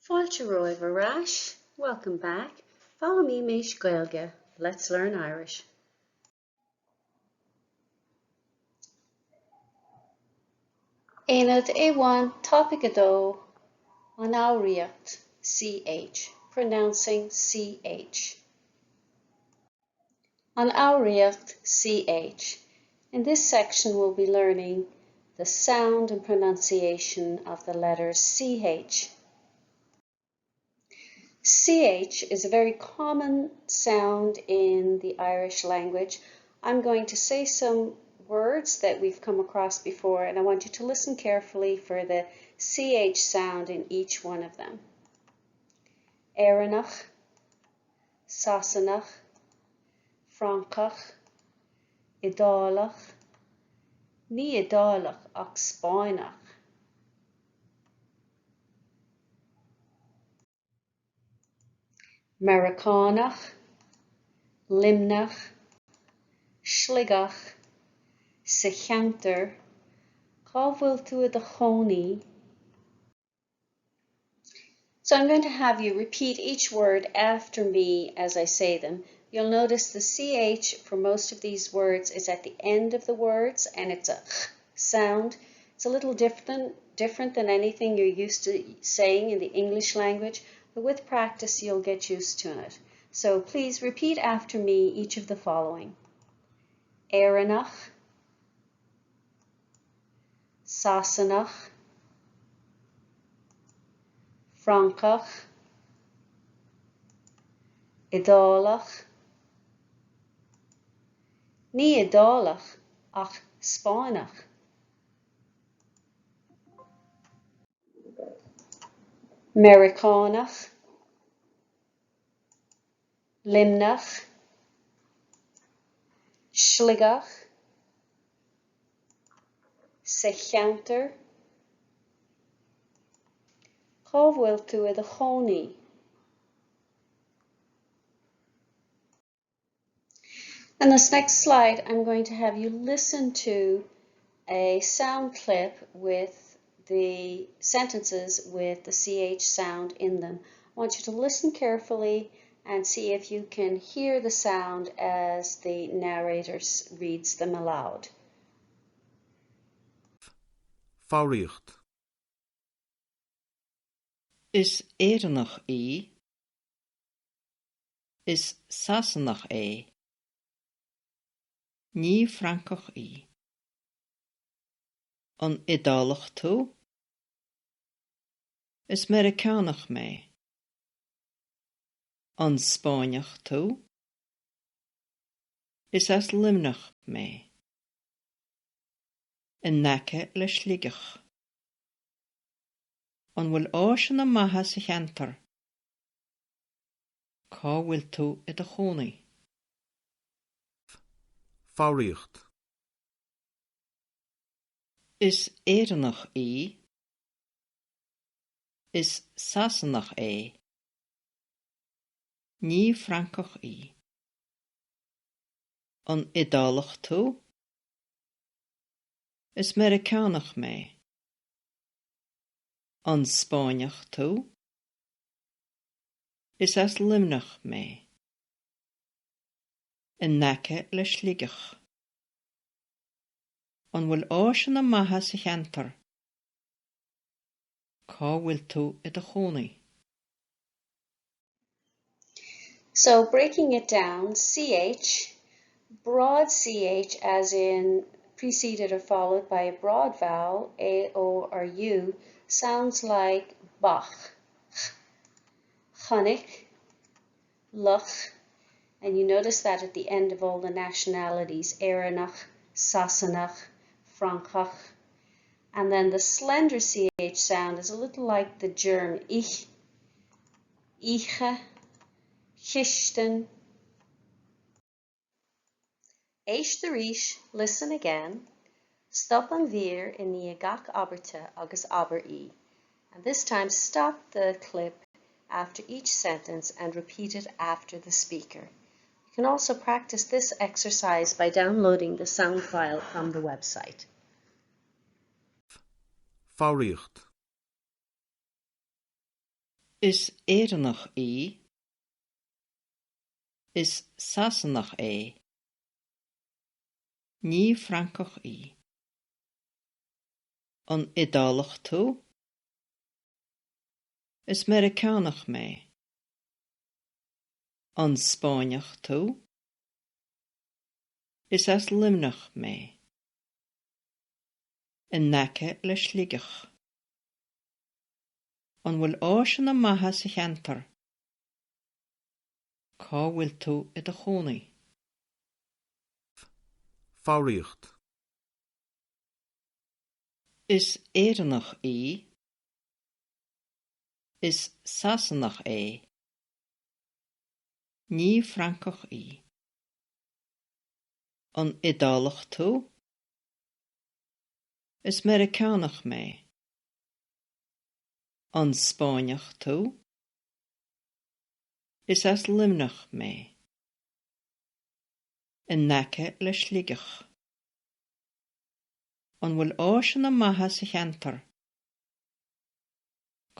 Fáilte roimh arás. Welcome back. Follow me, Mish Gaeilge. Let's learn Irish. Éad éháin topic adó An Fhoghraíocht, CH, pronouncing CH. An Fhoghraíocht, CH. In this section we'll be learning the sound and pronunciation of the letter CH. CH is a very common sound in the Irish language. I'm going to say some words that we've come across before, and I want you to listen carefully for the CH sound in each one of them. Éireannach, Sassanach, Francach, Idálach, ní Idálach ach Spáinach. Americánach, Limnach, Sligach, sa cheantar, cá bhfuil tú a chónaithe. So I'm going to have you repeat each word after me as I say them. You'll notice the CH for most of these words is at the end of the words, and it's a ch sound. It's a little different than anything you're used to saying in the English language, but with practice you'll get used to it. So please repeat after me each of the following. Éireannach, Sassanach, Francach, Idálach, ní Idálach ach Spáinach. Americánach, Limnach, Sligach, sa cheantar, cá bhfuil tú a chónaithe. On this next slide, I'm going to have you listen to a sound clip with the sentences with the CH sound in them. I want you to listen carefully and see if you can hear the sound as the narrator reads them aloud. Foghraíocht. Is éireannach í? Is Sassanach é? Ní Francach í? An Idálach tú? Is Americánach mé? An Spáinach tú? Is as Limnach mé? In nace le Sligach. An bhfuil háiseanna maithe sa cheantar. Cá bhfuil tú a chónaithe. Foghraíocht. Is éireannach í? Is Sassanach é? Ní Francach í? An Idálach tú? Is Americánach mé? An Spáinach tú? Is as Limnach mé? In nace le Sligach. An bhfuil háiseanna maithe sa cheantar. Cá bhfuil tú a chónaithe. So breaking it down, CH, broad CH as in preceded or followed by a broad vowel, A, O, or U, sounds like bach, Chónaithe, luch, and you notice that at the end of all the nationalities, Éireannach, Sassanach, Francach, and then the slender CH sound is a little like the germ ich, iche, chisten. Éis the ríis, listen again. Stop an bhír in ní gach aberta agus aber I. And this time stop the clip after each sentence and repeat it after the speaker. You can also practice this exercise by downloading the sound file from the website. Foghraíocht. Is éireannach í, is sasanach é, ní francach í. An idálach tú, is Americanach mé. An Spáineach tú, is as limnach mé. In nace le slíoch. An bhfuil áiseanna maithe sa cheantar. Cá bhfuil tú I do Chónaithe. Fhoghraíocht. Is éireannach í, is sasanach é, ní francach í. An idálach tú, is Americanach mé. An Spáineach tú, is as limnach mé. In nace le slíoch. An bhfuil áiseanna maithe sa cheantar.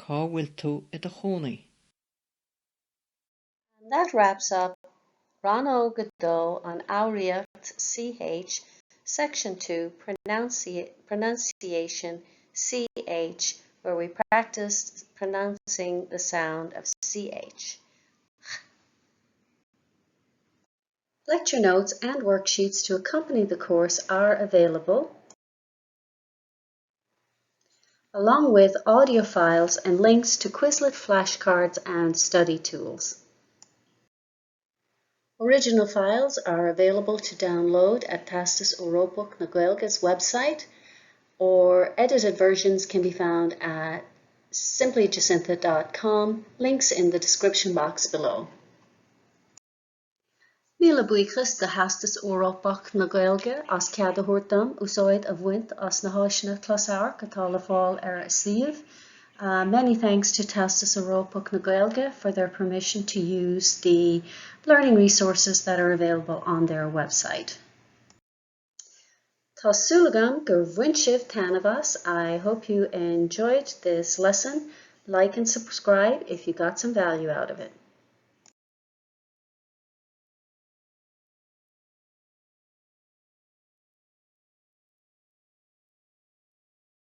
Cá bhfuil tú I do Chónaithe. And that wraps up Rannóg an Fhoghraíocht CH, Section 2, Pronunciation CH, where we practiced pronouncing the sound of CH. Lecture notes and worksheets to accompany the course are available, along with audio files and links to Quizlet flashcards and study tools. Original files are available to download at Theastas Eorpach na Gaeilge's website, or edited versions can be found at simplyjacintha.com, links in the description box below. Míle buíochas de Theastas Eorpach na Gaeilge as cead úsáid a bhaint as na háiseanna closamhairc atá le fáil suíomh. Many thanks to Theastas Eorpach na Gaeilge for their permission to use the learning resources that are available on their website. Tá súlagam gur bhaint sibh tanavas. I hope you enjoyed this lesson. Like and subscribe if you got some value out of it.